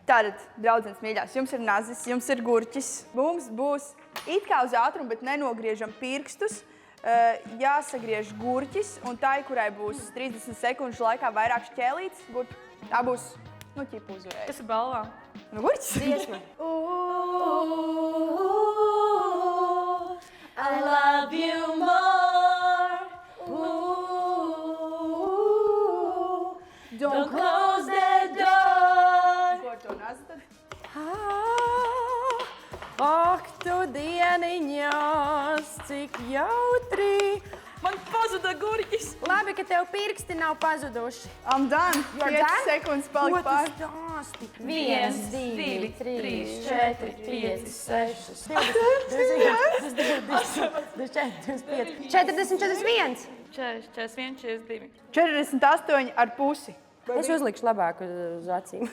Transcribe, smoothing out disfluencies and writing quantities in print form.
Tātad, draudzenes mīļās, jums ir nazis, jums ir gurķis. Mums būs it kā uz ātrumu, bet nenogriežam pirkstus. Jāsagriež gurķis, un tai, kurai būs 30 sekundžu laikā vairāk šķēlītes, tā būs, ķipa uzvarēja. Kas ir balvā? Gurķis? Dziesma. I love you more. Don't close the door. Ko ar to nazi tad? Ak, tu dieniņās, cik jautri. Man pazuda gurķis. Labi, ka tev pirksti nav pazuduši. I'm done. 5 sekundes palika pār. Ko tu stāsti? 1, 2, 3, 4, 5, 6, 40, 41. 41, 42. 48 ar pusi. Es uzlikšu labāk uz acīm.